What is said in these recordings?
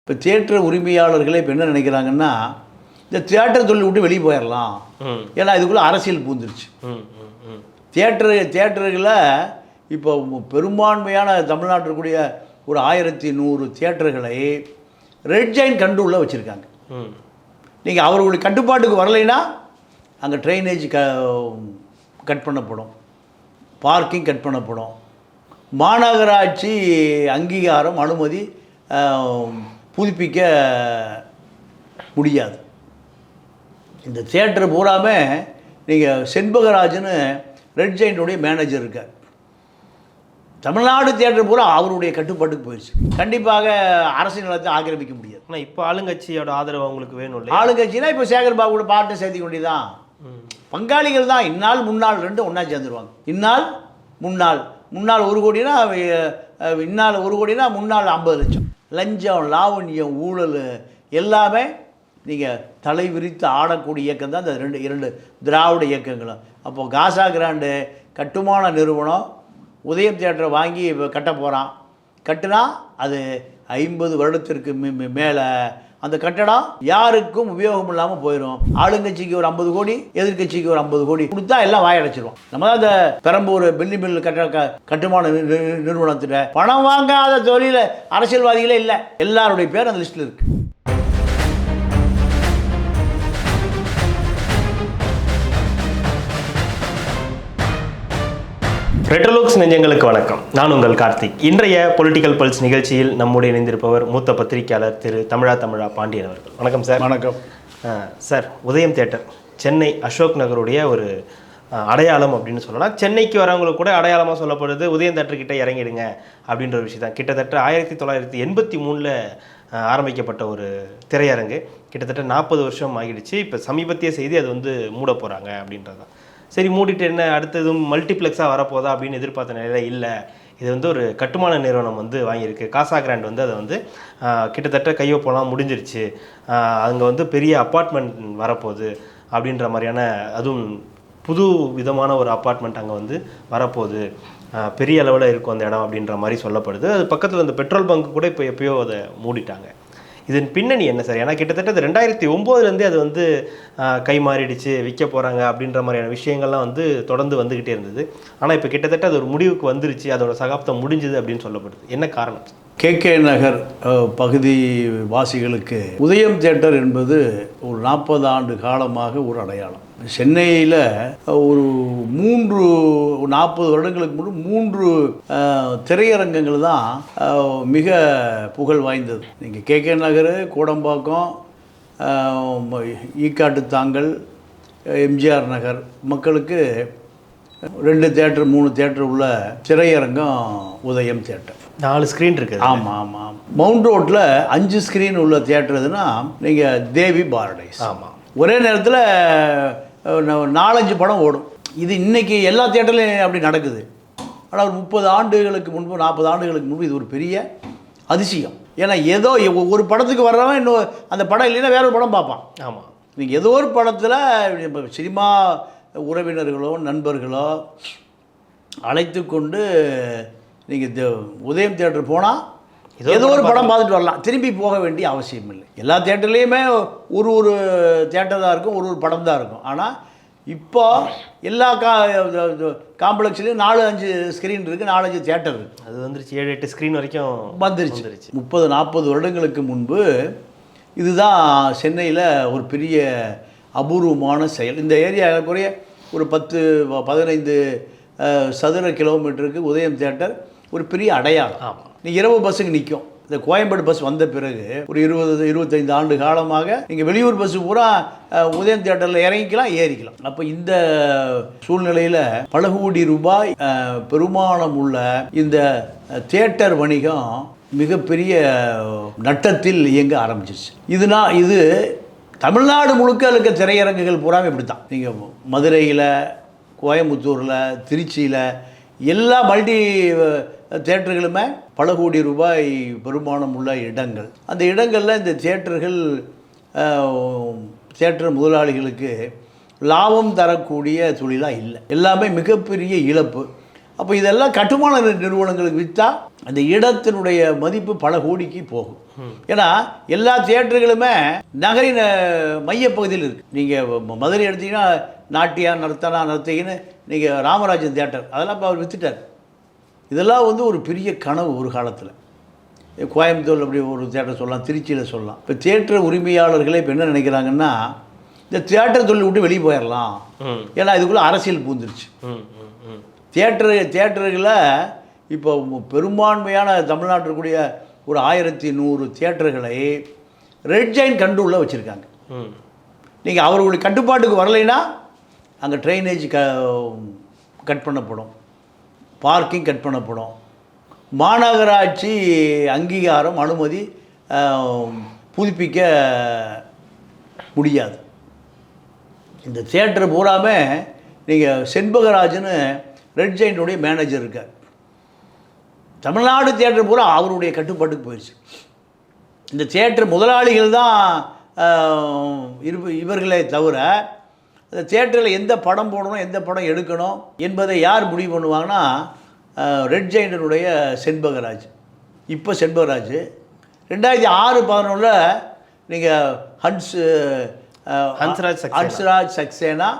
இப்போ தியேட்டர் உரிமையாளர்களே இப்போ என்ன நினைக்கிறாங்கன்னா, இந்த தியேட்டர் தொழில் விட்டு வெளியே போயிடலாம். ஏன்னா இதுக்குள்ளே அரசியல் பூந்துருச்சு. தியேட்டர்களில் இப்போ பெரும்பான்மையான தமிழ்நாட்டில் இருக்கக்கூடிய ஒரு 1100 தியேட்டர்களை ரெட் ஜெயின் கண்ட்ரோலில் வச்சுருக்காங்க. நீங்கள் அவர்களுடைய கட்டுப்பாட்டுக்கு வரலைன்னா அங்கே ட்ரைனேஜ் கட் பண்ணப்படும், பார்க்கிங் கட் பண்ணப்படும், மாநகராட்சி அங்கீகாரம் அனுமதி புதுப்பிக்க முடியாது. இந்த தியேட்டர் பூராமே நீங்கள் செண்பகராஜன்னு ரெட் ஜெயின்ட்டுடைய மேனேஜர் இருக்கார். தமிழ்நாடு தியேட்டர் பூரா அவருடைய கட்டுப்பாட்டுக்கு போயிடுச்சு. கண்டிப்பாக அரசு நிலத்தை ஆக்கிரமிக்க முடியாது. ஆனால் இப்போ ஆளுங்கட்சியோட ஆதரவு அவங்களுக்கு வேணும் இல்லை? ஆளுங்கட்சினா இப்போ சேகர் பாபுவோட பாட்டை சேர்த்துக்க வேண்டியதான். பங்காளிகள் தான். இந்நாள் முன்னாள் ரெண்டும் ஒன்றா சேர்ந்துருவாங்க. இந்நாள் முன்னாள், முன்னாள் 1 கோடினா இந்நாள் 1 கோடினா முன்னாள் 50 லட்சம். லஞ்சம், லாவண்யம், ஊழல் எல்லாமே நீங்கள் தலை விரித்து ஆடக்கூடிய இயக்கம் தான் இந்த இரண்டு திராவிட இயக்கங்களும். அப்போது காசா கிராண்டு கட்டுமான நிறுவனம் உதயம் தியேட்டரை வாங்கி கட்ட போகிறான். கட்டுனா அது 50 வருடத்திற்கு மேலே அந்த கட்டடம் யாருக்கும் உபயோகம் இல்லாமல் போயிடும். ஆளுங்கட்சிக்கு ஒரு 50 கோடி, எதிர்கட்சிக்கு ஒரு 50 கோடி கொடுத்தா எல்லாம் வாயடைச்சிடும். நம்ம தான் இந்த பெரம்பூர் பெல்லி மில் கட்டுமான நிறுவனத்திட்ட பணம் வாங்காத தொழில அரசியல்வாதிகளே இல்லை. எல்லாருடைய பேர் அந்த லிஸ்ட்டில் இருக்கு. ரெட்ரோலுக்ஸ் நெஞ்சங்களுக்கு வணக்கம். நான் உங்கள் கார்த்திக். இன்றைய பொலிட்டிக்கல் பல்ஸ் நிகழ்ச்சியில் நம்முடைய இணைந்திருப்பவர் மூத்த பத்திரிகையாளர் திரு தமிழா பாண்டியன் அவர்கள். வணக்கம் சார். வணக்கம் சார். உதயம் தியேட்டர் சென்னை அசோக் நகருடைய ஒரு அடையாளம் அப்படின்னு சொல்லலாம். சென்னைக்கு வரவங்களுக்கு கூட அடையாளமாக சொல்லப்படுது உதயம் தியேட்டர்கிட்ட இறங்கிடுங்க அப்படின்ற ஒரு விஷயம் தான். கிட்டத்தட்ட 1983 ஆரம்பிக்கப்பட்ட ஒரு திரையரங்கு. கிட்டத்தட்ட 40 வருஷம் ஆகிடுச்சு. இப்போ சமீபத்திய செய்தி அது மூட போகிறாங்க அப்படின்றது தான். சரி, மூடிட்டு என்ன அடுத்ததும் மல்டிப்ளெக்ஸாக வரப்போதா அப்படின்னு எதிர்பார்த்த நிலையில் இல்லை. இது ஒரு கட்டுமான நிறுவனம் வாங்கியிருக்கு. காசா கிராண்ட் அதை கிட்டத்தட்ட கையொப்பெல்லாம் முடிஞ்சிருச்சு. அங்கே பெரிய அப்பார்ட்மெண்ட் வரப்போகுது அப்படின்ற மாதிரியான, அதுவும் புது விதமான ஒரு அப்பார்ட்மெண்ட் அங்கே வரப்போகுது, பெரிய அளவில் இருக்கும் அந்த இடம் அப்படின்ற மாதிரி சொல்லப்படுது. அது பக்கத்தில் அந்த பெட்ரோல் பங்க் கூட இப்போ எப்பயோ அதை மூடிட்டாங்க. இதன் பின்னணி என்ன சார்? ஏன்னா கிட்டத்தட்ட 2009 அது கை மாறிடுச்சு, விற்க போகிறாங்க அப்படின்ற மாதிரியான விஷயங்கள்லாம் தொடர்ந்து வந்துக்கிட்டே இருந்தது. ஆனால் இப்போ கிட்டத்தட்ட அது ஒரு முடிவுக்கு வந்துருச்சு, அதோட சகாப்தம் முடிஞ்சுது அப்படின்னு சொல்லப்படுது. என்ன காரணம்? KK நகர் பகுதி வாசிகளுக்கு உதயம் தியேட்டர் என்பது ஒரு 40 ஆண்டு காலமாக ஒரு அடையாளம். சென்னையில் ஒரு 40 வருடங்களுக்கு முன்பு 3 திரையரங்கங்கள் தான் மிக புகழ் வாய்ந்தது. நீங்கள் KK நகர், கோடம்பாக்கம், ஈக்காட்டுத்தாங்கல், MGR நகர் மக்களுக்கு 2 தியேட்டர் 3 தியேட்டர் உள்ள திரையரங்கம் உதயம் தியேட்டர். 4 ஸ்க்ரீன் இருக்குது. ஆமாம். மவுண்ட் ரோட்டில் 5 ஸ்க்ரீன் உள்ள தியேட்டர் எதுனா நீங்கள் தேவி பாரடைஸ். ஆமாம். ஒரே நேரத்தில் 4-5 படம் ஓடும். இது இன்றைக்கி எல்லா தியேட்டர்லையும் அப்படி நடக்குது. ஆனால் ஒரு 30 ஆண்டுகளுக்கு முன்பு 40 ஆண்டுகளுக்கு முன்பு இது ஒரு பெரிய அதிசயம். ஏன்னா ஏதோ ஒரு படத்துக்கு வர்றவன் இன்னும் அந்த படம் இல்லைன்னா வேற ஒரு படம் பார்ப்பான். ஆமாம். நீங்கள் ஏதோ ஒரு படத்தில் சினிமா உறவினர்களோ நண்பர்களோ அழைத்து கொண்டு நீங்கள் உதயம் தியேட்டர் போனால் ஏதோ ஒரு படம் பார்த்துட்டு வரலாம். திரும்பி போக வேண்டிய அவசியம் இல்லை. எல்லா தியேட்டர்லேயுமே ஒரு தியேட்டர் தான் இருக்கும், ஒரு படம் தான் இருக்கும். ஆனால் இப்போ எல்லா காம்ப்ளெக்ஸ்லேயும் 4-5 ஸ்க்ரீன் இருக்குது, 4-5 தியேட்டர் இருக்குது. அது 7-8 ஸ்க்ரீன் வரைக்கும் வந்துருச்சு. 30-40 வருடங்களுக்கு முன்பு இதுதான் சென்னையில் ஒரு பெரிய அபூர்வமான செயல். இந்த ஏரியா குறைய ஒரு 10-15 சதுர கிலோமீட்டருக்கு உதயம் தியேட்டர் ஒரு பெரிய அடையாளம். ஆமாம். நீங்கள் இரவு பஸ்ஸுக்கு நிற்கும். இந்த கோயம்பேடு பஸ் வந்த பிறகு ஒரு 20-25 ஆண்டு காலமாக நீங்கள் வெளியூர் பஸ்ஸு பூரா உதயம் தியேட்டரில் இறங்கிக்கலாம், ஏறிக்கலாம். அப்போ இந்த சூழ்நிலையில் பல கோடி ரூபாய் பெருமானம் உள்ள இந்த தியேட்டர் வணிகம் மிகப்பெரிய நட்டத்தில் இயங்க ஆரம்பிச்சிருச்சு. இது தமிழ்நாடு முழுக்க இருக்க திரையரங்குகள் பூராமே இப்படி தான். நீங்கள் மதுரையில், கோயம்புத்தூரில், திருச்சியில் எல்லா மல்டி தியேட்டர்களுமே பல கோடி ரூபாய் பெருமானம் உள்ள இடங்கள். அந்த இடங்களில் இந்த தியேட்டர் முதலாளிகளுக்கு லாபம் தரக்கூடிய தொழிலாக இல்லை. எல்லாமே மிகப்பெரிய இழப்பு. அப்போ இதெல்லாம் கட்டுமான நிறுவனங்களுக்கு விற்றா அந்த இடத்தினுடைய மதிப்பு பல கோடிக்கு போகும். ஏன்னா எல்லா தியேட்டர்களுமே நகரின் மையப்பகுதியில் இருக்குது. நீங்கள் மதுரை எடுத்தீங்கன்னா நாட்டியா நர்த்தகின்னு நீங்கள் ராமராஜன் தியேட்டர் அதெல்லாம் இப்போ அவர் விற்றுட்டார். இதெல்லாம் வந்து ஒரு பெரிய கனவு ஒரு காலத்தில். கோயம்புத்தூர் அப்படி ஒரு தியேட்டர் சொல்லலாம், திருச்சியில் சொல்லலாம். இப்போ தியேட்டர் உரிமையாளர்களே இப்போ என்ன நினைக்கிறாங்கன்னா இந்த தியேட்டர் தொழில் விட்டு வெளியே போயிடலாம். ஏன்னா இதுக்குள்ளே அரசியல் பூந்துருச்சு. தியேட்டர்களை இப்போ பெரும்பான்மையான தமிழ்நாட்டிற்குரிய ஒரு 1100 தியேட்டர்களை ரெட் ஜெயின் கண்ட்ரோலில் வச்சுருக்காங்க. நீங்கள் அவர்களுடைய கட்டுப்பாட்டுக்கு வரலைன்னா அங்கே ட்ரைனேஜ் கட் பண்ணப்படும், பார்க்கிங் கட் பண்ணப்படும், மாநகராட்சி அங்கீகாரம் அனுமதி புதுப்பிக்க முடியாது. இந்த தியேட்டர் பூராமே நீங்கள் செண்பகராஜன்னு ரெட் ஜெயினுடைய மேனேஜர் இருக்கார். தமிழ்நாடு தியேட்டர் பூரா அவருடைய கட்டுப்பாட்டுக்கு போயிடுச்சு. இந்த தியேட்டர் முதலாளிகள் தான் இவர்களே தவிர இந்த தியேட்டரில் எந்த படம் போடணும் எந்த படம் எடுக்கணும் என்பதை யார் முடிவு பண்ணுவாங்கன்னா ரெட் ஜெயினுடைய செண்பகராஜ். இப்போ செண்பகராஜ் 2006-11 நீங்கள் ஹன்ஸ்ராஜ் சக்சேனா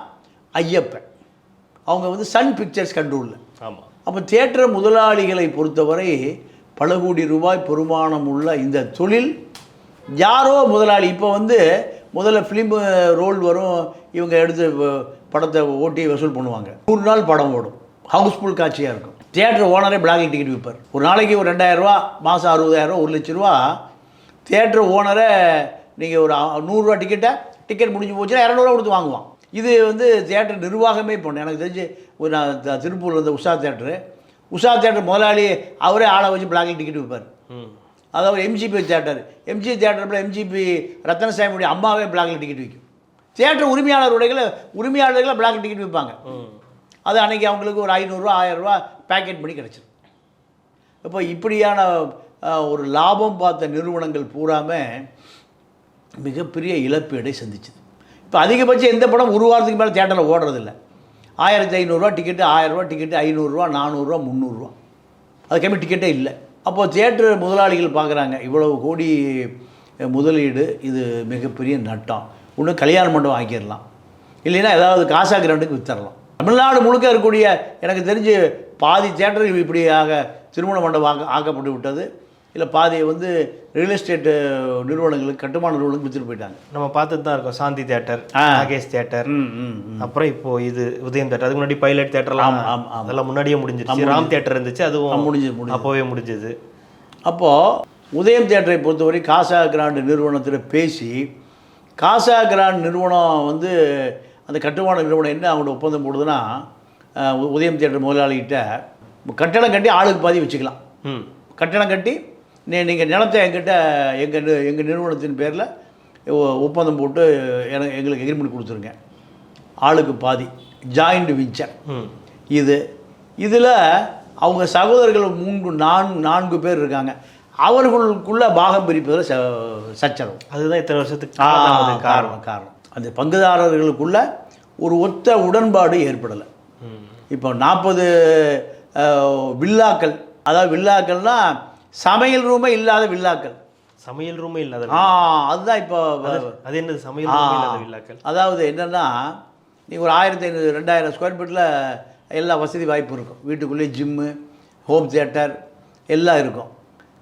ஐயப்பன் அவங்க வந்து சன் பிக்சர்ஸ் கண்ட்ரோலில். ஆமாம். அப்போ தியேட்டர் முதலாளிகளை பொறுத்தவரை பல கோடி ரூபாய் பெருமானம் உள்ள இந்த தொழில் யாரோ முதலாளி. இப்போ வந்து முதல்ல ஃபிலிம் ரோல் வரும், இவங்க எடுத்து படத்தை ஓட்டி வசூல் பண்ணுவாங்க. 100 நாள் படம் ஓடும், ஹவுஸ்ஃபுல் காட்சியாக இருக்கும். தியேட்டர் ஓனரே பிளாக்ல டிக்கெட் விற்பார். ஒரு நாளைக்கு ஒரு 2000 மாதம் 60,000 1,00,000. தியேட்டர் ஓனரை நீங்கள் ஒரு 100 ரூபா டிக்கெட் முடிஞ்சு போச்சுன்னா 200 கொடுத்து வாங்குவான். இது வந்து தியேட்டர் நிர்வாகமே பண்ணு. எனக்கு தெரிஞ்சு ஒரு நான் திருப்பூரில் இருந்த உஷா தேட்டர் முதலாளி அவரே ஆளை வச்சு பிளாக்ல டிக்கெட் விற்பார். அதாவது எம்ஜிபி தியேட்டரில் எம்ஜிபி ரத்தனசாமியுடைய அம்மாவே பிளாக்ல டிக்கெட் விற்கும். தியேட்டர் உரிமையாளர்களை பிளாக்ல டிக்கெட் விற்பாங்க. அது அன்றைக்கி அவங்களுக்கு ஒரு 500 ரூபா 1000 ரூபா பேக்கெட் பண்ணி கிடச்சிடும். இப்போ இப்படியான ஒரு லாபம் பார்த்த நிறுவனங்கள் பூராமல் மிகப்பெரிய இழப்பீடை சந்திச்சுது. இப்போ அதிகபட்சம் எந்த படம் ஒரு வாரத்துக்கு மேலே தியேட்டரில் ஓடுறதில்ல. 1500 டிக்கெட்டு, 1000 ரூபா டிக்கெட்டு, 500 400 300 அது கம்மி டிக்கெட்டே இல்லை. அப்போது தியேட்டர் முதலாளிகள் பார்க்குறாங்க இவ்வளவு கோடி முதலீடு, இது மிகப்பெரிய நட்டம். இன்னும் கல்யாண மண்டபம் ஆக்கிடலாம், இல்லைன்னா ஏதாவது காசா கிராண்டுக்கு வித்தரலாம். தமிழ்நாடு முழுக்க இருக்கக்கூடிய எனக்கு தெரிஞ்சு பாதி தியேட்டர் இப்படியாக திருமண மண்டபம் ஆக்கப்பட்டு விட்டது. இல்லை பாதியை வந்து ரியல் எஸ்டேட்டு நிறுவனங்களுக்கு கட்டுமான நிறுவனங்களுக்கு விற்றுட்டு போயிட்டாங்க. நம்ம பார்த்துட்டு தான் இருக்கோம். சாந்தி தியேட்டர், நாகேஷ் தியேட்டர், அப்புறம் இப்போது இது உதயம் தியேட்டர். அதுக்கு முன்னாடி பைலட் தியேட்டர்லாம் அதெல்லாம் முன்னாடியே முடிஞ்சிருச்சு. ராம் தியேட்டர் இருந்துச்சு, அதுவும் முடிஞ்சது, அப்போவே முடிஞ்சது. அப்போது உதயம் தியேட்டரை பொறுத்தவரை காசா கிராண்ட் நிறுவனத்தில் பேசி, காசா கிராண்ட் நிறுவனம் வந்து அந்த கட்டுமான நிறுவனம் என்ன அவங்களோட ஒப்பந்தம் போடுதுன்னா, உதயம் தியேட்டர் முதலாளிகிட்ட கட்டடம் கட்டி ஆளுக்கு பாதி வச்சுக்கலாம். கட்டடம் கட்டி நீங்கள் நிலத்தை எங்கள் நிறுவனத்தின் பேரில் ஒப்பந்தம் போட்டு எங்களுக்கு எக்ரிமெண்ட் கொடுத்துருங்க, ஆளுக்கு பாதி, ஜாயிண்ட் வெஞ்சர். இதில் அவங்க சகோதரர்கள் 4 பேர் இருக்காங்க. அவர்களுக்குள்ள பாகம் பிரிப்பதில் சச்சரவு. அதுதான் இத்தனை வருஷத்துக்கு காரணம். அந்த பங்குதாரர்களுக்குள்ள ஒரு ஒத்த உடன்பாடு ஏற்படலை. இப்போ 40 வில்லாக்கள், அதாவது வில்லாக்கள்னால் சமையல் ரூமே இல்லாத வில்லாக்கள். சமையல் ரூமே இல்லாத அதுதான் இப்போ அது என்னது சமையல் ரூமே இல்லாத வில்லாக்கள்? அதாவது என்னென்னா, நீங்கள் ஒரு 1500-2000 ஸ்கொயர் ஃபீட்டில் எல்லா வசதி வாய்ப்பு இருக்கும். வீட்டுக்குள்ளேயே ஜிம்மு, ஹோம் தியேட்டர் எல்லாம் இருக்கும்.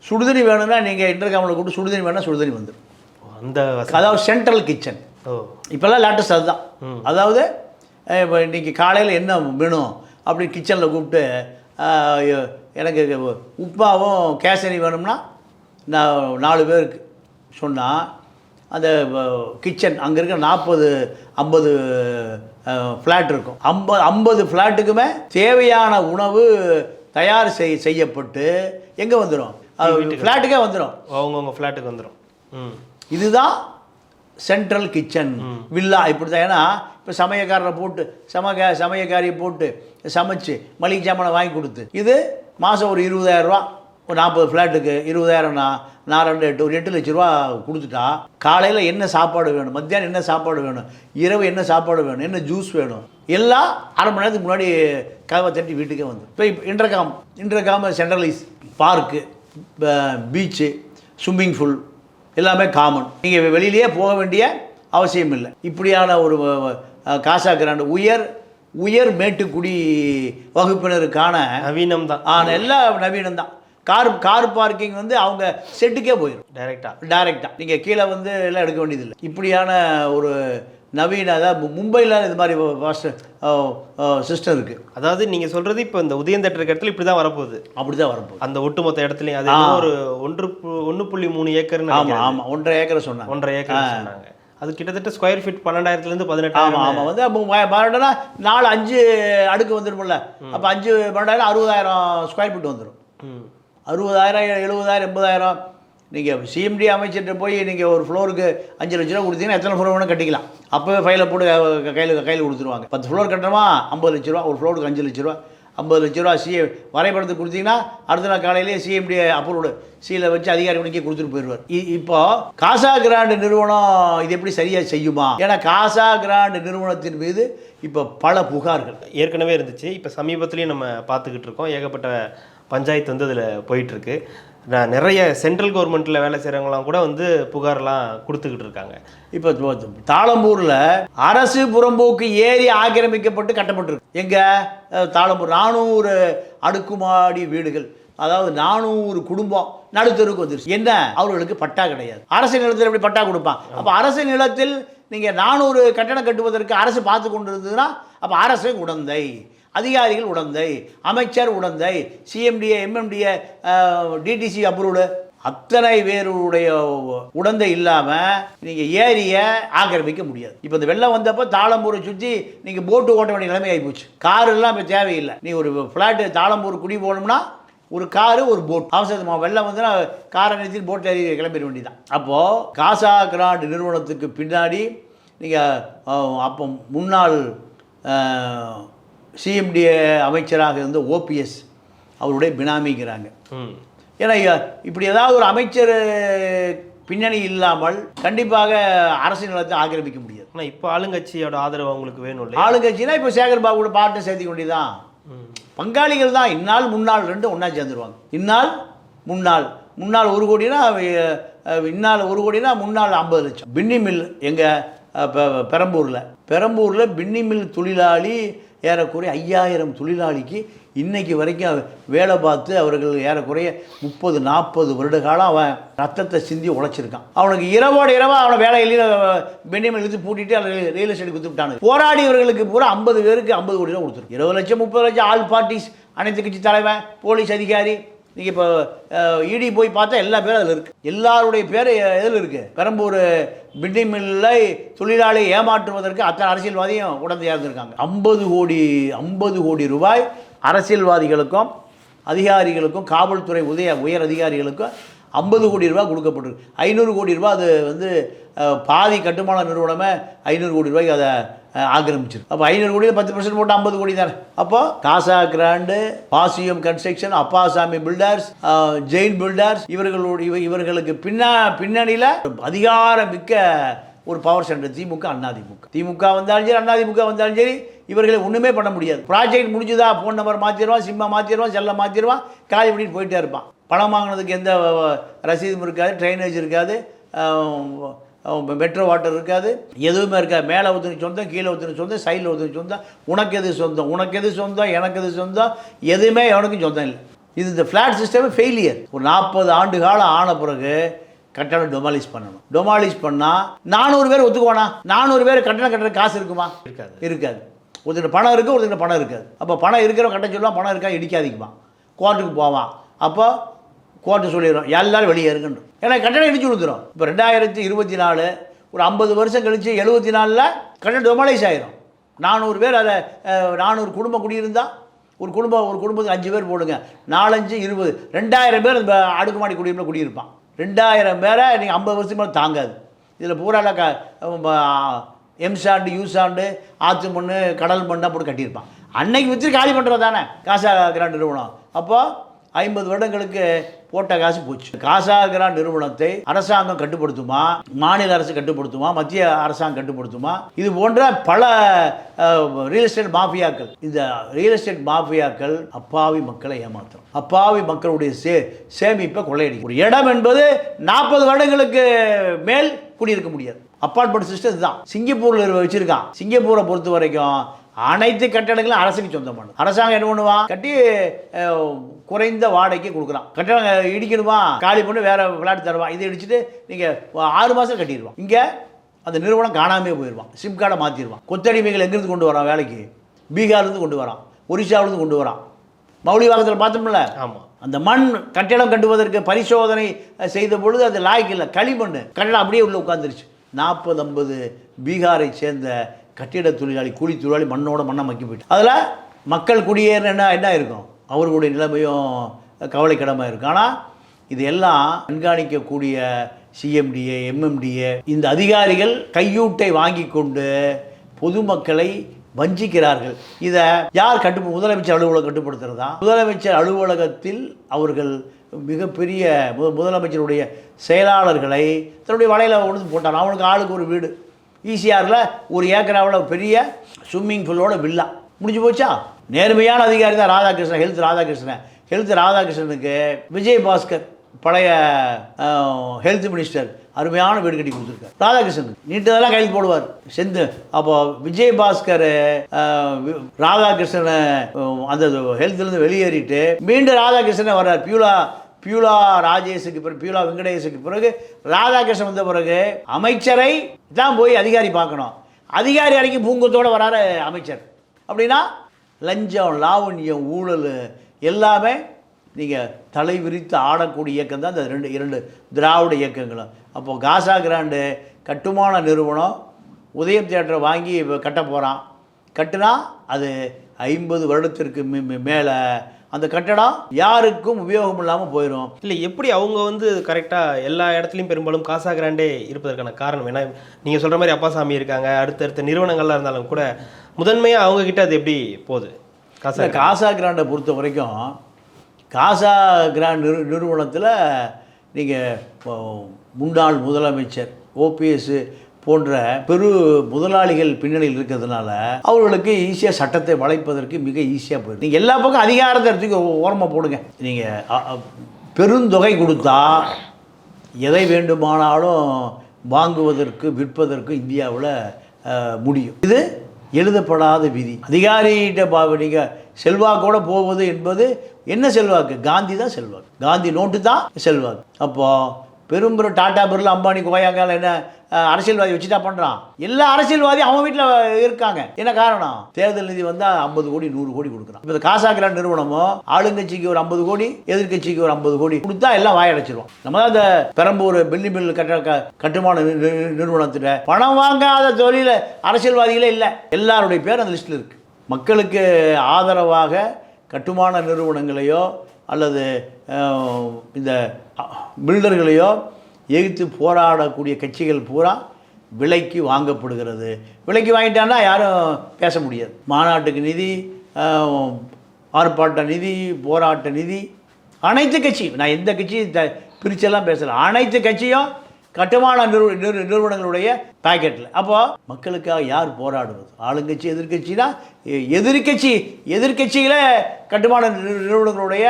சுடுதண்ணி வேணும்னா நீங்கள் இன்டர்காமில் கூப்பிட்டு சுடுதண்ணி வேணும்னா சுடுதண்ணி வந்துடும். அதாவது சென்ட்ரல் கிச்சன். இப்போல்லாம் லேட்டஸ்ட் அதுதான். அதாவது இப்போ இன்றைக்கி காலையில் என்ன வேணும் அப்படி கிச்சனில் கூப்பிட்டு எனக்கு உப்பாவும் கேசரி வேணும்னா நான் 4 பேருக்கு சொன்னால் அந்த கிச்சன் அங்கே இருக்கிற 40-50 ஃப்ளாட் இருக்கும். 50 ஃப்ளாட்டுக்குமே தேவையான உணவு தயார் செய்யப்பட்டு எங்கே வந்துடும், ஃப்ளாட்டுக்கே வந்துடும், அவங்கவுங்க ஃப்ளாட்டுக்கு வந்துடும். இதுதான் சென்ட்ரல் கிச்சன் வில்லா. இப்படி தான். ஏன்னா இப்போ சமையக்காரரை போட்டு சமையக்காரியை போட்டு சமைச்சு மளிகை சாமானை வாங்கி கொடுத்து இது மாதம் ஒரு 20,000 ரூபா ஒரு 40 ஃப்ளாட்டுக்கு 20,000னா நான் 2 ஒரு 8 லட்ச ரூபா கொடுத்துட்டா காலையில் என்ன சாப்பாடு வேணும், மத்தியானம் என்ன சாப்பாடு வேணும், இரவு என்ன சாப்பாடு வேணும், என்ன ஜூஸ் வேணும், எல்லாம் அரை மணி நேரத்துக்கு முன்னாடி கதவை தட்டி வீட்டுக்கே வந்து. இப்போ intercom centralise, park, beach, swimming pool எல்லாமே காமன். நீங்கள் வெளியிலேயே போக வேண்டிய அவசியம் இல்லை. இப்படியான ஒரு காசா கிராண்ட் உயர் மேட்டுக்குடி வகுப்பினருக்கான நவீனம் தான், எல்லாம் நவீனம் தான். கார் பார்க்கிங் வந்து அவங்க செட்டுக்கே போயிடும் டைரெக்டாக. நீங்கள் கீழே வந்து எல்லாம் எடுக்க வேண்டியதில்லை. இப்படியான ஒரு நவீன, அதாவது மும்பையில் இது மாதிரி சிஸ்டம் இருக்குது. அதாவது நீங்கள் சொல்கிறது இப்போ இந்த உதயம் தேட்டர் இடத்துல இப்படி தான் வரப்போகுது. அப்படி தான் வரப்போகுது அந்த ஒட்டுமொத்த இடத்துலையும். அது ஒரு 1.3 ஏக்கர். ஆமாம் 1.5 ஏக்கர் சொன்னாங்க. 1.5 ஏக்கர் சொன்னாங்க. அது கிட்டத்தட்ட ஸ்கொயர் ஃபீட் 12,000 18,000. ஆமாம் வந்து 12,000 4 5 அடுக்கு வந்துடும்ல. அப்போ 5 12,000 60,000 ஸ்கொயர் ஃபீட் வந்துடும். 60,000 70,000 80,000. நீங்கள் சிஎம்டி அமைச்சர்கிட்ட போய் நீங்கள் ஒரு ஃப்ளோருக்கு 5 லட்ச ரூபா கொடுத்தீங்கன்னா எத்தனை ஃப்ளோர் வேணும் கட்டிக்கலாம். அப்போவே ஃபைலை போட்டு கையில் கொடுத்துருவாங்க. 10 ஃப்ளோர் கட்டணுமா 50 லட்ச ரூபா, ஒரு ஃப்ளோருக்கு 5 லட்ச ரூபா, 50 லட்ச ரூபா வரைபடத்துக்கு கொடுத்தீங்கன்னா அடுத்த நாள் காலையிலேயே சிஎம்டி அப்ரூவ்டு சீலை வச்சு அதிகாரிகளுக்கே கொடுத்துட்டு போயிடுவார். இப்போ காசா கிராண்ட் நிறுவனம் இது எப்படி சரியாக செய்யுமா? ஏன்னா காசா கிராண்ட் நிறுவனத்தின் மீது இப்போ பல புகார்கள் ஏற்கனவே இருந்துச்சு. இப்போ சமீபத்துலேயும் நம்ம பார்த்துக்கிட்டு இருக்கோம். ஏகப்பட்ட பஞ்சாயத்து வந்து அதில் போயிட்டுருக்கு. நிறைய சென்ட்ரல் கவர்மெண்ட்டில் வேலை செய்கிறவங்களாம் கூட வந்து புகாரெலாம் கொடுத்துக்கிட்டு இருக்காங்க. இப்போ தாளம்பூரில் அரசு புறம்போக்கு ஏரி ஆக்கிரமிக்கப்பட்டு கட்டப்பட்டிருக்கு. எங்கள் தாளம்பூர் 400 அடுக்குமாடி வீடுகள், அதாவது 400 குடும்பம் நடுத்தருக்கு வந்துருச்சு. என்ன, அவர்களுக்கு பட்டா கிடையாது. அரசு நிலத்தில் எப்படி பட்டா கொடுப்பான்? அப்போ அரசு நிலத்தில் நீங்கள் 400 கட்டணம் கட்டுவதற்கு அரசு பார்த்து கொண்டு இருந்ததுன்னா அப்போ அரசு உடந்தை, அதிகாரிகள் உடந்தை, அமைச்சர் உடந்தை, சிஎம்டிஏ எம்எம்டிஏ டிடிசி அப்ரூவ்டு அத்தனை பேருடைய உடந்தை இல்லாமல் நீங்கள் ஏரியை ஆக்கிரமிக்க முடியாது. இப்போ இந்த வெள்ளம் வந்தப்போ தாளம்பூரை சுற்றி நீங்கள் போட்டு ஓட்ட வேண்டிய நிலைமை ஆகிப்போச்சு. காரெல்லாம் இப்போ தேவையில்லை. நீ ஒரு ஃப்ளாட்டு தாளம்பூர் குடி போகணும்னா ஒரு காரு ஒரு போட் அவசரமா வெள்ளம் வந்து காரை நிறுத்தி போட் ஏறி கிளம்பிட வேண்டியதான். அப்போது காசா கிராண்ட் நிறுவனத்துக்கு பின்னாடி நீங்கள் அப்போ முன்னாள் சிஎம்டிஏ அமைச்சராக இருந்த ஓபிஎஸ் அவருடைய பினாமிங்கிறாங்க. ஏன்னா இப்படி ஏதாவது ஒரு அமைச்சர் பின்னணி இல்லாமல் கண்டிப்பாக அரசு நிலத்தை ஆக்கிரமிக்க முடியாது. ஆனால் இப்போ ஆளுங்கட்சியோட ஆதரவு அவங்களுக்கு வேணும் இல்லை? ஆளுங்கட்சினா இப்போ சேகர் பாபுவோட பாட்டை சேர்த்து கொண்டிதான் பங்காளிகள் தான். இந்நாள் முன்னாள் 2 ஒன்றா சேர்ந்துருவாங்க. முன்னாள் 1 கோடினா இந்நாள் 1 கோடினா முன்னாள் 50 லட்சம். பின்னி மில் எங்கள் பெரம்பூரில் பின்னி மில் தொழிலாளி ஏறக்குறைய 5000 தொழிலாளிக்கு இன்றைக்கி வரைக்கும் வேலை பார்த்து அவர்கள் ஏறக்குறைய 30-40 வருட காலம் அவன் ரத்தத்தை சிந்தி உழைச்சிருக்கான். அவனுக்கு இரவோட இரவாக அவனை வேலையிலேயே பெண்ணியமல் இழுத்து பூட்டிட்டு அதை ரியல் எஸ்டேட் கொடுத்துட்டானு. போராடியவர்களுக்கு பூரா 50 பேருக்கு 50 கோடி ரூபா கொடுத்துருக்கு. 20 லட்சம் 30 லட்சம் ஆல் பார்ட்டிஸ், அனைத்து கட்சி தலைவன், போலீஸ் அதிகாரி. நீங்கள் இப்போ இடி போய் பார்த்தா எல்லா பேரும் அதில் இருக்குது. எல்லாருடைய பேர் எதில் இருக்குது? பெரம்பூர் பின்னி மில்லை தொழிலாளியை ஏமாற்றுவதற்கு அத்தனை அரசியல்வாதியும் உடந்தையாக இருந்திருக்காங்க. 50 கோடி ரூபாய் அரசியல்வாதிகளுக்கும் அதிகாரிகளுக்கும் காவல்துறை உயர் அதிகாரிகளுக்கும் 50 கோடி ரூபாய் கொடுக்கப்பட்டிருக்கு. 500 கோடி ரூபாய் அது வந்து பாதி கட்டுமான நிறுவனமே 500 கோடி ரூபாய்க்கு அதை ஆக்கிரமிச்சிருக்கு. அப்போ 500 கோடியில் 10% போட்டு 50 கோடி தானே. அப்போ Casagrand, Bashyam construction, Appaswamy builders, Jain builders இவர்களுக்கு பின்னணியில் அதிகாரம் மிக்க ஒரு பவர் சென்டர் திமுக வந்தாலும் சரி, அதிமுக வந்தாலும் சரி, இவர்களை ஒன்றுமே பண்ண முடியாது. ப்ராஜெக்ட் முடிஞ்சுதா, ஃபோன் நம்பர் மாற்றிடுவான், சிம்மை மாற்றிடுவான், செல்லை மாற்றிடுவான், காலி பண்ணிட்டு போயிட்டே இருப்பான். பணம் வாங்கினதுக்கு எந்த ரசீதும் இருக்காது, ட்ரைனேஜ் இருக்காது, மெட்ரோ வாட்டர் இருக்காது, எதுவுமே இருக்காது. மேலே ஒருத்தனுக்கு சொந்தம், கீழே ஒருத்தனுக்கு சொந்தம், சைடில் ஒருத்தனுக்கு சொந்தம், உனக்கு எது சொந்தம், எனக்கு எது சொந்தம், எதுவுமே எவனுக்கும் சொந்தம் இல்லை. இது இந்த ஃப்ளாட் சிஸ்டமே ஃபெயிலியர். ஒரு 40 ஆண்டு காலம் ஆன பிறகு கட்டணம் டொமாலிஷ் பண்ணணும். டொமாலிஷ் பண்ணால் 400 பேர் ஒத்துக்குவானா? 400 பேர் கட்டணம் கட்டுற காசு இருக்குமா? இருக்காது. ஒருத்தர் பணம் இருக்குது, ஒருத்தர் பணம் இருக்காது. அப்போ பணம் இருக்கிறவன் கட்ட சொல்லுவான், பணம் இருக்கா இடிக்காதிக்குமா, கோர்ட்டுக்கு போவான். அப்போ கோர்ட்டு சொல்லிடுறோம் எல்லாரும் வெளியே இருக்குன்றோம். ஏன்னா கட்டணம் இடிச்சு கொடுத்துரும். இப்போ 2024 ஒரு 50 வருஷம் கழித்து 74 கட்டணம் டொமாலிஷ் ஆயிரும். 400 பேர் அதை 400 குடும்பம் குடியிருந்தால் ஒரு குடும்பத்துக்கு 5 பேர் போடுங்க, 4 5 20 2000 பேர் அந்த அடுக்குமாடி குடியிருப்பில் குடியிருப்பான். 2000 பேரை நீங்கள் 50 வருஷத்துக்கு மேலே தாங்காது. இதில் பூரா எம்சாண்டு, யூசாண்டு, ஆற்று மண், கடல் மண்ணாக போட்டு கட்டியிருப்பான். அன்னைக்கு வச்சு காலி பண்ணுறது தானே காசா கிராண்ட் நிறுவனம். அப்போது 50 வருடங்களுக்கு போட்ட காசு போச்சு. காசா கிராண்ட் நிறுவனத்தை அரசாங்கம் கட்டுப்படுத்துமா, மாநில அரசு கட்டுப்படுத்துமா, மத்திய அரசாங்கம் கட்டுப்படுத்துமா? இது போன்ற பல ரியல் எஸ்டேட் மாஃபியாக்கள். இந்த ரியல் எஸ்டேட் மாஃபியாக்கள் அப்பாவி மக்களை ஏமாத்தும், அப்பாவி மக்களுடைய சேமிப்பை கொள்ளையடிக்கும். ஒரு இடம் என்பது 40 வருடங்களுக்கு மேல் குடியிருக்க முடியாது. அப்பார்ட்மெண்ட் சிஸ்டம் இதுதான். சிங்கப்பூரில் வச்சிருக்கான். சிங்கப்பூரை பொறுத்த வரைக்கும் அனைத்து கட்டடங்களும் அரசுக்கு சொந்தமானது. அரசாங்கம் என்ன பண்ணுவான், கட்டி குறைந்த வாடகைக்கு கொடுக்குறான். கட்டடம் இடிக்கணுமா, காலி பண்ணி வேற விளையாட்டு தருவான். இதை இடிச்சுட்டு நீங்கள் 6 மாதம் கட்டிடுவான். இங்கே அந்த நிறுவனம் காணாமே போயிடுவான், சிம் கார்டை மாற்றிடுவான். கொத்தடிமைகள் எங்கேருந்து கொண்டு வரான் வேலைக்கு? பீகார்லேருந்து கொண்டு வரான், ஒரிசாவிலேருந்து கொண்டு வரான். மௌலிவாக்கத்தில் பார்த்தோம்ல, ஆமாம், அந்த மண் கட்டிடம் கட்டுவதற்கு பரிசோதனை செய்த பொழுது அது லாய்க்கு இல்லை, களிமண். கட்டடம் அப்படியே உள்ள உட்காந்துருச்சு. 40-50 பீகாரை சேர்ந்த கட்டிட தொழிலாளி, கூலி தொழிலாளி மண்ணோட மண்ணை மக்கி போயிட்டு. அதில் மக்கள் குடியேறினா என்ன இருக்கும், அவர்களுடைய நிலைமையும் கவலைக்கிடமாக இருக்கும். ஆனால் இதையெல்லாம் கண்காணிக்கக்கூடிய சிஎம்டிஏ, எம்எம்டிஏ இந்த அதிகாரிகள் கையூட்டை வாங்கி கொண்டு பொதுமக்களை வஞ்சிக்கிறார்கள். இதை யார் முதலமைச்சர் அலுவலகம் கட்டுப்படுத்துகிறதா? முதலமைச்சர் அலுவலகத்தில் அவர்கள் மிகப்பெரிய முதலமைச்சருடைய செயலாளர்களை தன்னுடைய வலையில் கொண்டு போட்டான். அவனுக்கு ஆளுக்கு ஒரு வீடு. ஈசிஆரில் 1 ஏக்கராவில் பெரிய ஸ்விம்மிங் பூலோட வில்லா. முடிஞ்சு போச்சா? நேர்மையான அதிகாரி தான் ராதாகிருஷ்ணன், ஹெல்த் ராதாகிருஷ்ணனுக்கு விஜயபாஸ்கர் பழைய ஹெல்த் மினிஸ்டர் அருமையான வீடு கட்டி கொடுத்துருக்காரு. ராதாகிருஷ்ணன் நீட்டதெல்லாம் கையில் போடுவார் செந்து. அப்போ விஜயபாஸ்கர் ராதாகிருஷ்ணனை அந்த ஹெல்த்லேருந்து வெளியேறிட்டு மீண்டும் ராதாகிருஷ்ணனை வர்றார். பியூலா ராஜேஷுக்கு பிறகு, பியூலா வெங்கடேஷுக்கு பிறகு ராதாகிருஷ்ணன் வந்த பிறகு அமைச்சரை தான் போய் அதிகாரி பார்க்கணும். அதிகாரி அறைக்கு பூங்கத்தோடு வராரு அமைச்சர். அப்படின்னா லஞ்சம், லாவண்யம், ஊழல் எல்லாமே நீங்கள் தலை விரித்து ஆடக்கூடிய இயக்கம் தான் இந்த இரண்டு திராவிட இயக்கங்களும். அப்போது காசா கிராண்டு கட்டுமான நிறுவனம் உதயம் தியேட்டரை வாங்கி கட்ட போகிறான். கட்டுனா அது 50 வருடத்திற்கு மேலே அந்த கட்டடம் யாருக்கும் உபயோகம் இல்லாமல் போயிடும். இல்லை, எப்படி அவங்க வந்து கரெக்டாக எல்லா இடத்துலையும் பெரும்பாலும் காசா கிராண்டே இருப்பதற்கான காரணம் ஏன்னா நீங்கள் சொல்கிற மாதிரி அப்பாசாமி இருக்காங்க, அடுத்தடுத்த நிறுவனங்கள்லாம் இருந்தாலும் கூட முதன்மையாக அவங்கக்கிட்ட அது எப்படி போகுது? காசா கிராண்டை பொறுத்த வரைக்கும் காசா கிராண்ட் நிறுவனத்தில் நீங்கள் முன்னாள் முதலமைச்சர் ஓபிஎஸ் போன்ற பெரு முதலாளிகள் பின்னணியில் இருக்கிறதுனால அவர்களுக்கு ஈஸியாக சட்டத்தை வளைப்பதற்கு மிக ஈஸியாக போயிடும். நீங்கள் எல்லா பக்கம் அதிகாரத்தை எடுத்துக்க ஓரமாக போடுங்க. நீங்கள் பெருந்தொகை கொடுத்தா எதை வேண்டுமானாலும் வாங்குவதற்கு விற்பதற்கு இந்தியாவில் முடியும். இது எழுதப்படாத விதி. அதிகாரிகிட்ட நீங்கள் செல்வாக்கோடு போவது என்பது என்ன செல்வாக்கு? காந்தி தான் செல்வாக்கு, காந்தி நோட்டு தான் செல்வாக்கு. அப்போது பெரும்பெரும் டாடா, பிர்லா, அம்பானி, கோயாங்கால என்ன அரசியல்வாதி வச்சுட்டா பண்ணுறான்? எல்லா அரசியல்வாதியும் அவன் வீட்டில் இருக்காங்க. என்ன காரணம்? தேர்தல் நிதி வந்தால் 50 கோடி 100 கோடி கொடுக்குறான். இப்போ காசா கிராண்ட் நிறுவனமோ ஆளுங்கட்சிக்கு ஒரு 50 கோடி, எதிர்கட்சிக்கு ஒரு 50 கோடி கொடுத்தா எல்லாம் வாயடைச்சிருவோம். நம்ம தான் இந்த பெரம்பூர் பெல்லி மில் கட்டுமான நிறுவனத்தில் பணம் வாங்காத தொழில் அரசியல்வாதிகளே இல்லை. எல்லாருடைய பேர் அந்த லிஸ்ட்டில் இருக்குது. மக்களுக்கு ஆதரவாக கட்டுமான நிறுவனங்களையோ அல்லது இந்த பில்டர்களையோ எதிர்த்து போராடக்கூடிய கட்சிகள் பூரா விலைக்கு வாங்கப்படுகிறது. விலைக்கு வாங்கிட்டான்னா யாரும் பேச முடியாது. மாநாட்டுக்கு நிதி, ஆர்ப்பாட்ட நிதி, போராட்ட நிதி, அனைத்து கட்சியும், நான் எந்த கட்சியும் பிரிச்செல்லாம் பேசலை, அனைத்து கட்சியும் கட்டுமான நிறுவனங்களுடைய பாக்கெட்டில். அப்போது மக்களுக்காக யார் போராடுவது? ஆளுங்கட்சி, எதிர்கட்சினா எதிர்கட்சிகளே கட்டுமான நிறுவனங்களுடைய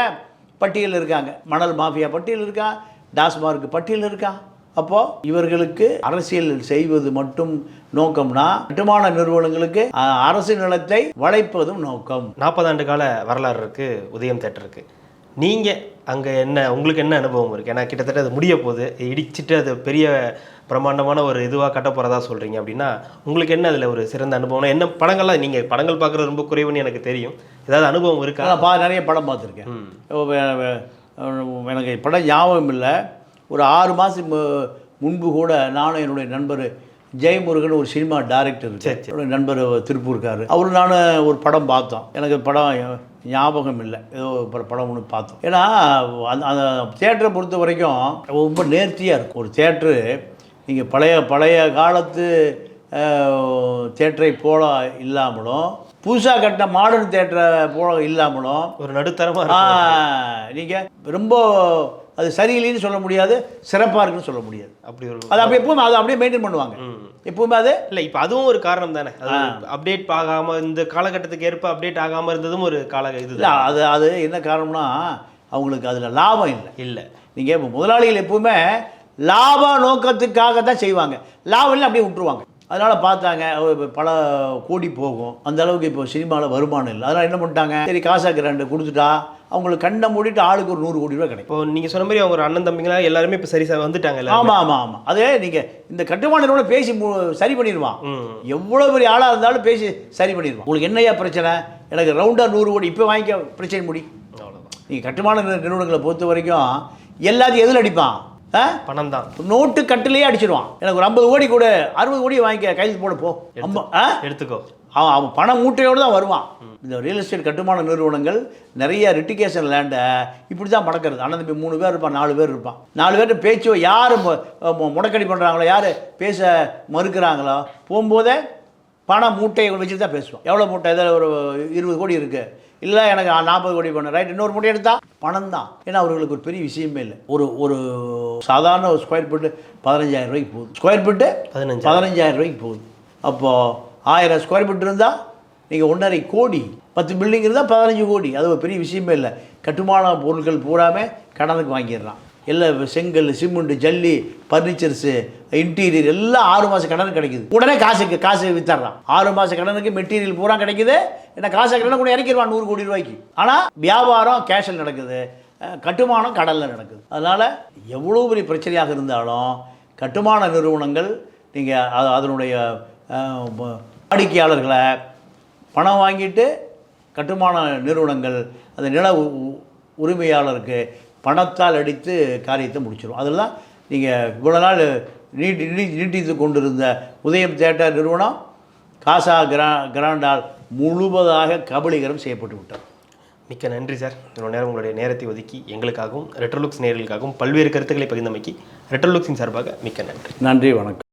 பட்டியல் இருக்காங்க. மணல் மாஃபியா பட்டியல் இருக்கா, டாஸ்மார்க் பட்டியல் இருக்கா. அப்போது இவர்களுக்கு அரசியல் செய்வது மட்டும் நோக்கம்னா கட்டுமான நிறுவனங்களுக்கு அரசு நிலத்தை வளைப்பதும் நோக்கம். 40 ஆண்டு கால வரலாறு இருக்குது உதயம் தியேட்டருக்கு. நீங்கள் அங்கே உங்களுக்கு என்ன அனுபவம் இருக்குது? ஏன்னா கிட்டத்தட்ட அது முடிய போகுது, இடிச்சிட்டு அது பெரிய பிரம்மாண்டமான ஒரு இதுவாக கட்ட போகிறதா சொல்கிறீங்க. அப்படின்னா உங்களுக்கு என்ன அதில் ஒரு சிறந்த அனுபவம்னா என்ன? படங்கள்லாம் நீங்கள் படங்கள் பார்க்குறது ரொம்ப குறைவுன்னு எனக்கு தெரியும். ஏதாவது அனுபவம் இருக்கா? நிறைய படம் பார்த்துருக்கேன். எனக்கு படம் ஞாபகம் இல்லை. ஒரு 6 மாதம் முன்பு கூட நானும் என்னுடைய நண்பர் ஜெயமுருகன் ஒரு சினிமா டைரக்டர், என்னுடைய நண்பர் திருப்பூர்கார், நானும் ஒரு படம் பார்த்தோம். எனக்கு படம் ஞாபகம் இல்லை, ஏதோ படம் ஒன்று பார்த்தோம். ஏன்னா அந்த தியேட்டரை பொறுத்த வரைக்கும் ரொம்ப நேர்த்தியாக இருக்கும். ஒரு தியேட்ரு நீங்கள் பழைய காலத்து தேட்டரை போல இல்லாமலும் புதுசாக கட்டின மாடர்ன் தேட்டரை போல இல்லாமலும் ஒரு நடுத்தரமாக நீங்கள் ரொம்ப அது சரியில்லைன்னு சொல்ல முடியாது, சிறப்பாக இருக்குன்னு சொல்ல முடியாது. அப்படி ஒரு அது அப்படி எப்பவும் அதை அப்படியே மெயின்டைன் பண்ணுவாங்க எப்பவுமே. அது இல்லை, இப்போ அதுவும் ஒரு காரணம் தானே, அது அப்டேட் ஆகாமல் இந்த காலகட்டத்துக்கு ஏற்ப அப்டேட் ஆகாமல் இருந்ததும் ஒரு இது இல்லை. அது என்ன காரணம்னா அவங்களுக்கு அதில் லாபம் இல்லை. நீங்கள் இப்போ முதலாளிகள் எப்பவுமே லாப நோக்கத்துக்காக தான் செய்வாங்க, லாபம் இல்லை அப்படியே விட்டுருவாங்க. அதனால் பார்த்தாங்க பல கோடி போகும், அந்த அளவுக்கு இப்போ சினிமாவில் வருமானம் இல்லை. அதனால் என்ன பண்ணிட்டாங்க, சரி காசாக்கு 2 கொடுத்துட்டா அவங்களுக்கு கண்ணை மூடிட்டு ஆளுக்கு ஒரு 100 கோடி ரூபா கிடைக்கும். இப்போ நீங்கள் சொன்ன மாதிரி அவங்க ஒரு அண்ணன் தம்பிங்களா எல்லாருமே இப்போ சரி வந்துட்டாங்க. ஆமாம். அதே நீங்கள் இந்த கட்டுமானோட பேசி சரி பண்ணிடுவான், எவ்வளோ பெரிய ஆளாக இருந்தாலும் பேசி சரி பண்ணிடுவான். உங்களுக்கு என்னையா பிரச்சனை, எனக்கு ரவுண்டாக 100 கோடி இப்போ வாங்கிக்க பிரச்சனை முடி. அவ்வளோதான். நீங்கள் கட்டுமான நிறுவனங்களை பொறுத்த வரைக்கும் எல்லாத்தையும் எதில் அடிப்பான், பணம் தான். நோட்டு கட்டிலேயே அடிச்சிடுவான். எனக்கு ஒரு 50 கோடி கூட 60 கோடி வாங்கிக்க கைது போட போ எடுத்துக்கோ. அவன் பண மூட்டையோடு தான் வருவான். இந்த ரியல் எஸ்டேட் கட்டுமான நிறுவனங்கள் நிறைய ரிட்டிகேஷன் லேண்டை இப்படி தான் மடக்கிறது. அண்ணன் தம்பி 3 பேர் இருப்பான், 4 பேர் இருப்பான். 4 பேர்ட்டு பேச்சு யார் முடக்கடி பண்ணுறாங்களோ, யார் பேச மறுக்கிறாங்களோ போகும்போதே பண மூட்டையை வச்சுட்டு தான் பேசுவோம். எவ்வளோ மூட்டை, இதில் ஒரு 20 கோடி இருக்குது, இல்லை எனக்கு 40 கோடி பண்ண ரைட், இன்னொரு மூட்டை எடுத்தா பணம் தான். ஏன்னா அவர்களுக்கு ஒரு பெரிய விஷயமே இல்லை. ஒரு சாதாரண ஒரு ஸ்கொயர் ஃபீட்டு 15,000 ரூபாய்க்கு போகுது, ஸ்கொயர் ஃபீட்டு 15,000 ரூபாய்க்கு போகுது. அப்போது 1000 ஸ்கொயர் ஃபீட் இருந்தால் நீங்கள் 1.5 கோடி, 10 பில்டிங் இருந்தால் 15 கோடி. அது ஒரு பெரிய விஷயமே இல்லை. கட்டுமான பொருட்கள் பூராமே கடனுக்கு வாங்கிடுறான். எல்லாம் செங்கல், சிமெண்ட், ஜல்லி, ஃபர்னிச்சர்ஸு, இன்டீரியர் எல்லாம் 6 மாத கடனுக்கு கிடைக்குது. உடனே காசு வித்தர்றான். 6 மாத கடனுக்கு மெட்டீரியல் பூரா கிடைக்குது. ஏன்னா காசை கடனை கூட இறக்கிடுவான் 100 கோடி ரூபாய்க்கு. ஆனால் வியாபாரம் கேஷில் நடக்குது, கட்டுமானம் கடலில் நடக்குது. அதனால் எவ்வளோ பெரிய பிரச்சனையாக இருந்தாலும் கட்டுமான நிறுவனங்கள் நீங்கள் அதனுடைய வாடிக்கையாளர்களை பணம் வாங்கிட்டு கட்டுமான நிறுவனங்கள் அந்த நில உரிமையாளருக்கு பணத்தால் அடித்து காரியத்தை முடிச்சிடும். அதில் தான் நீங்கள் இவ்வளோ நாள் நீட்டித்து கொண்டிருந்த உதயம் தேட்டர் நிறுவனம் காசா கிராண்டால் முழுவதாக கபலீகரம் செய்யப்பட்டு விட்டார். மிக்க நன்றி சார். இவ்வளோ நேரம் உங்களுடைய நேரத்தை ஒதுக்கி எங்களுக்காகவும் ரெட்ரோலுக்ஸ் நேயர்களுக்காகவும் பல்வேறு கருத்துக்களை பகிர்ந்தமைக்கு ரெட்ரோலுக்ஸின் சார்பாக மிக்க நன்றி. நன்றி, வணக்கம்.